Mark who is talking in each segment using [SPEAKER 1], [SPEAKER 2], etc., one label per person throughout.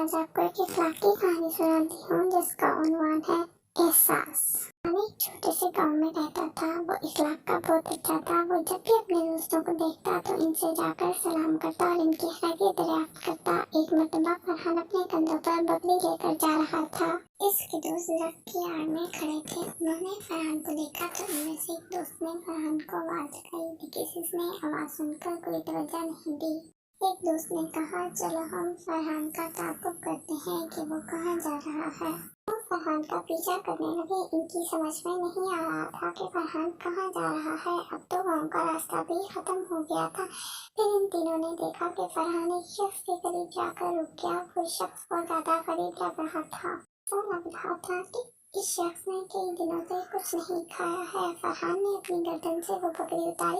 [SPEAKER 1] आज आपको एक इखलाक की कहानी सुनाती हूँ जिसका उन्वान है एहसास। एक छोटे से गांव में रहता था। वो इखलाक का बहुत अच्छा था। वो जब भी अपने दोस्तों को देखता तो इनसे जाकर सलाम करता और इनकी खैरियत दरियाफ्त करता। एक मरतबा फरहान अपने कंधों पर बकरी लेकर जा रहा था। इसके दोस्त दरख्त की आड़ में खड़े थे। उन्होंने फरहान को देखा तो उनमें से एक दोस्त ने फरहान को आवाज लगाई, लेकिन उसने आवाज सुनकर कोई तवज्जो नहीं दी। एक दोस्त ने कहा, चलो हम फरहान का ताक़ुब करते हैं कि वो कहाँ जा रहा है। वो फरहान का पीछा करने लगे। इनकी समझ में नहीं आ रहा था कि फरहान कहाँ जा रहा है। अब तो गांव का रास्ता भी खत्म हो गया था। फिर इन तीनों ने देखा कि फरहान एक शख्स के करीब जाकर रुक गया। वो शख्स को ज्यादा करीब लग रहा था। ऐसा लग रहा था कि इस शख्स ने कई दिनों से कुछ नहीं खाया है। फरहान ने अपनी गर्दन से वो बकरी उतारी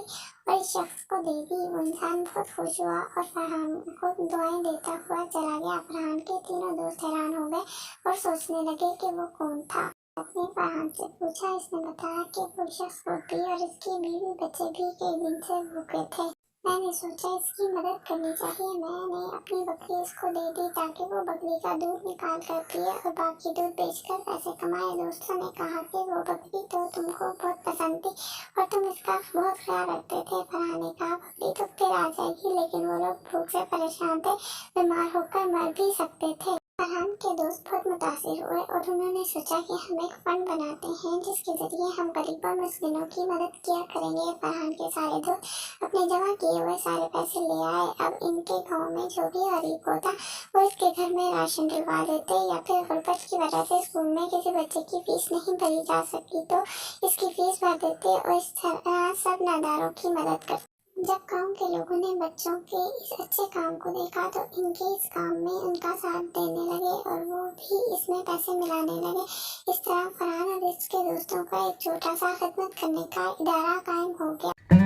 [SPEAKER 1] और इस शख्स को दे दी। वो इंसान बहुत खुश हुआ और फरहान को दुआएं देता हुआ चला गया। फरहान के तीनों दोस्त हैरान हो गए और सोचने लगे कि वो कौन था। उसने फरहान से पूछा। इसने बताया कि वो शख्स भी और इसकी बीवी बच्चे भी कई दिन से भूखे थे। मैंने सोचा इसकी मदद करनी चाहिए। मैंने अपनी बकरी इसको दे दी ताकि वो बकरी का दूध निकाल कर पिए और बाकी दूध बेचकर पैसे कमाए। दोस्तों ने कहा कि वो बकरी तो तुमको बहुत पसंद थी और तुम इसका बहुत ख्याल रखते थे। फरहान ने कहा, बकरी तो फिर आ जाएगी, लेकिन वो लोग भूख से परेशान थे, बीमार होकर मर भी सकते थे। फरहान के दोस्त बहुत मुतासिर हुए और उन्होंने सोचा कि हम एक फंड बनाते हैं जिसके जरिए हम गरीबों मुस्लिमों की मदद किया करेंगे। फरहान के सारे दोस्त अपने जमा किए हुए सारे पैसे ले आए। अब इनके गांव में जो भी गरीब होता वो इसके घर में राशन डलवा देते, या फिर गुर्बत की वजह से स्कूल में किसी बच्चे की फीस नहीं भरी जा सकती तो इसकी फीस भर देते और इस तरह सब नादारों की मदद करते। जब गांव के लोगों ने बच्चों के इस अच्छे काम को देखा तो इनके इस काम में उनका साथ देने लगे और वो भी इसमें पैसे मिलाने लगे। इस तरह फरहान और इसके दोस्तों का एक छोटा सा खिदमत करने का इदारा कायम हो गया।